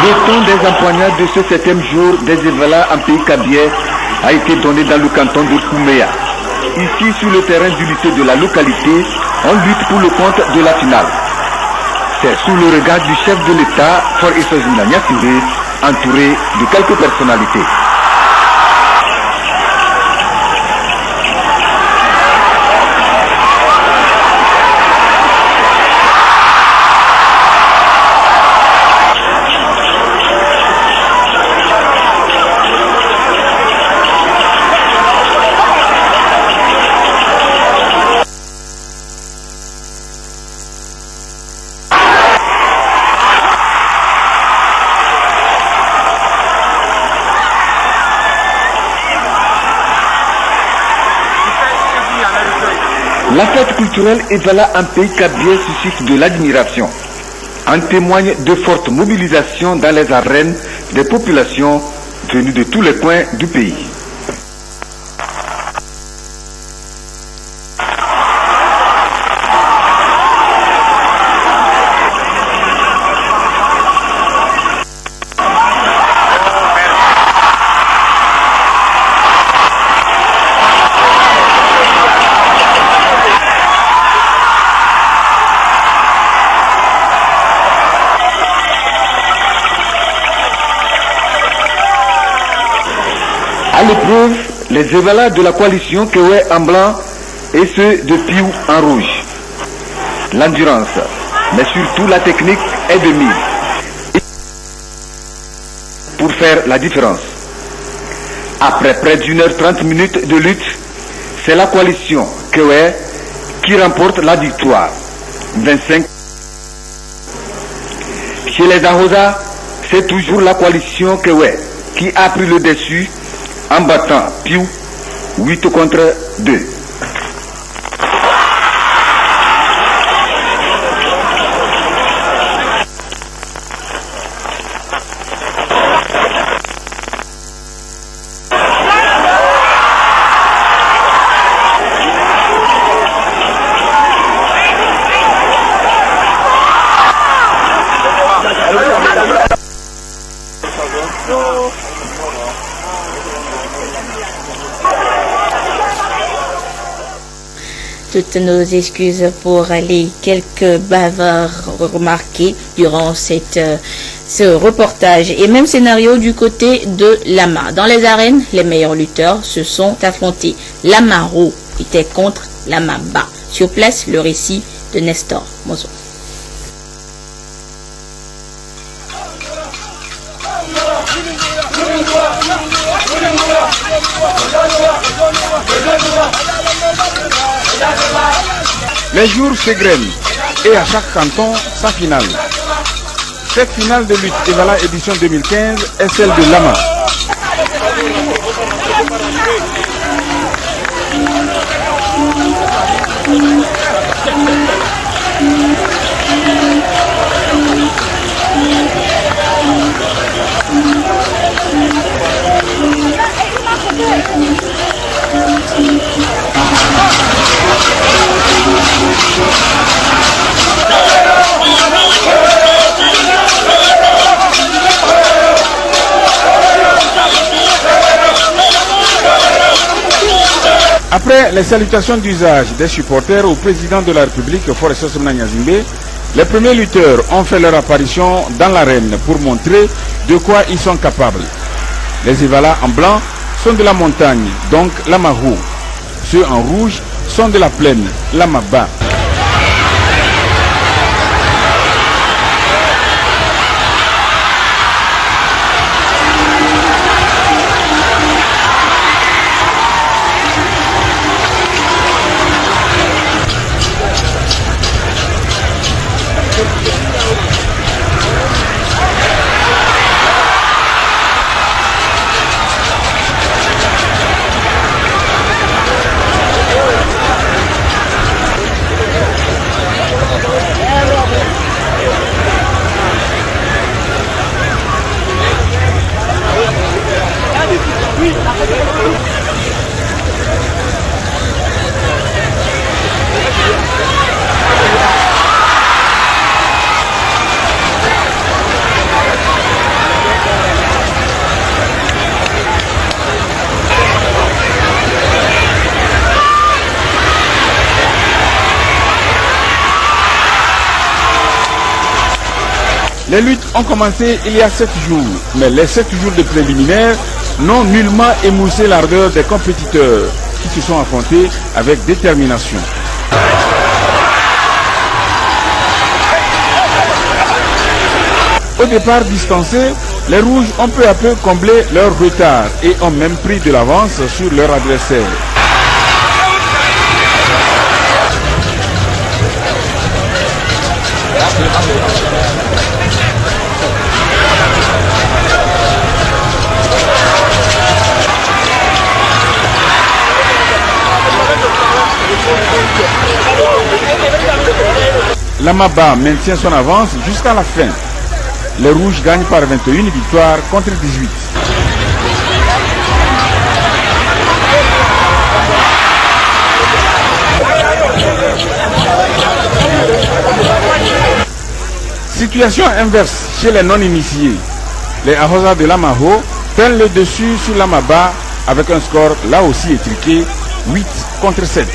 Le ton des empoignades de ce 7e jour des Evala en pays Kabylie a été donné dans le canton de Kouméa. Ici, sur le terrain d'unité de la localité, on lutte pour le compte de la finale. C'est sous le regard du chef de l'État, Fort Issozina Niassiré, entouré de quelques personnalités. La fête culturelle Evala en pays Kabylie suscite de l'admiration. En témoigne de fortes mobilisations dans les arènes des populations venues de tous les coins du pays. À l'épreuve, les Evala de la coalition Kewe en blanc et ceux de Piou en rouge. L'endurance, mais surtout la technique est de mise pour faire la différence. Après près d'1h30 de lutte, c'est la coalition Kewe qui remporte la victoire. 25. Chez les Ahosa, c'est toujours la coalition Kewe qui a pris le dessus en battant Piou 8 contre 2. Toutes nos excuses pour les quelques bavards remarqués durant ce reportage. Et même scénario du côté de Lama. Dans les arènes, les meilleurs lutteurs se sont affrontés. Lamaro était contre Lamaba. Sur place, le récit de Nestor Mozo. Les jours s'égrènent et à chaque canton sa finale. Cette finale de lutte Evala édition 2015 est celle de Lama. Après les salutations d'usage des supporters au président de la République, Fort Issozina Niassiré, les premiers lutteurs ont fait leur apparition dans l'arène pour montrer de quoi ils sont capables. Les Evala en blanc sont de la montagne, donc Lamahou. Ceux en rouge sont de la plaine, Lamaba. Les luttes ont commencé il y a 7 jours, mais les 7 jours de préliminaires n'ont nullement émoussé l'ardeur des compétiteurs qui se sont affrontés avec détermination. Au départ distancés, les rouges ont peu à peu comblé leur retard et ont même pris de l'avance sur leur adversaire. L'Amaba maintient son avance jusqu'à la fin. Les rouges gagnent par 21 victoires contre 18. Situation inverse chez les non-initiés. Les Ahosa de l'Amaho prennent le dessus sur l'Amaba avec un score là aussi étriqué, 8 contre 7.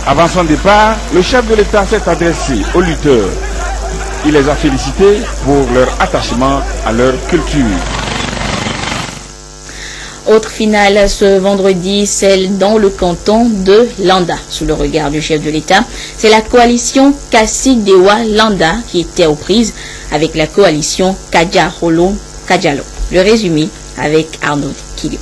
Avant son départ, le chef de l'État s'est adressé aux lutteurs. Il les a félicités pour leur attachement à leur culture. Autre finale ce vendredi, celle dans le canton de Landa. Sous le regard du chef de l'État, c'est la coalition Kassi-Dewa Landa qui était aux prises avec la coalition Kadja-Holo-Kadjalo. Le résumé avec Arnaud Kilio.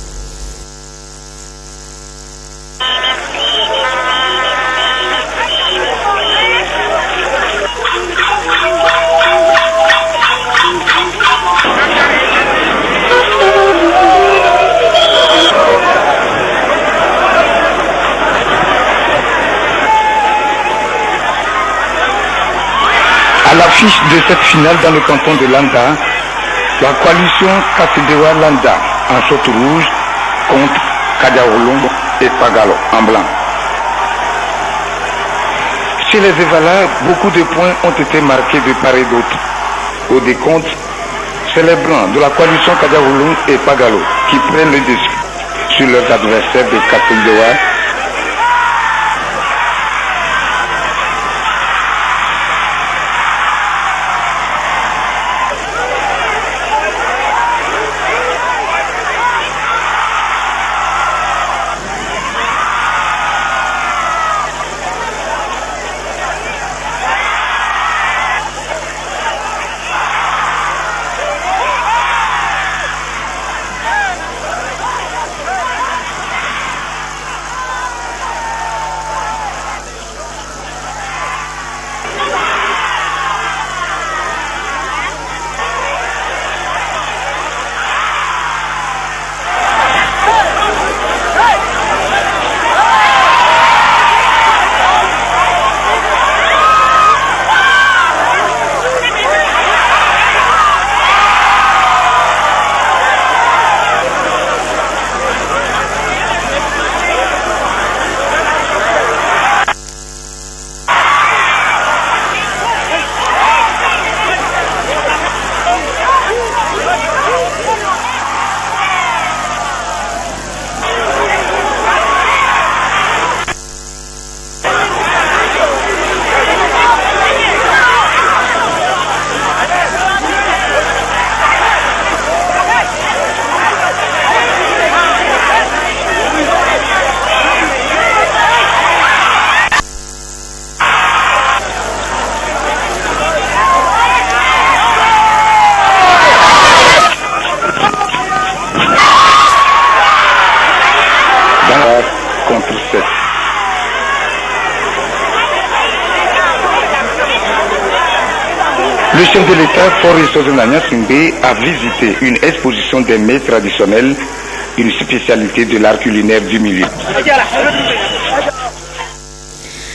À l'affiche de cette finale dans le canton de Landa, la coalition Kassi-Dewa Landa en saute rouge contre Kadja-Holo et Pagalo en blanc. Chez les Evala, beaucoup de points ont été marqués de part et d'autre. Au décompte, c'est les blancs de la coalition Kadja-Holo et Pagalo qui prennent le dessus sur leurs adversaires de Kassi-Dewa. Le chef de l'État, Faure Nyasimbe, a visité une exposition des mets traditionnels, une spécialité de l'art culinaire du milieu.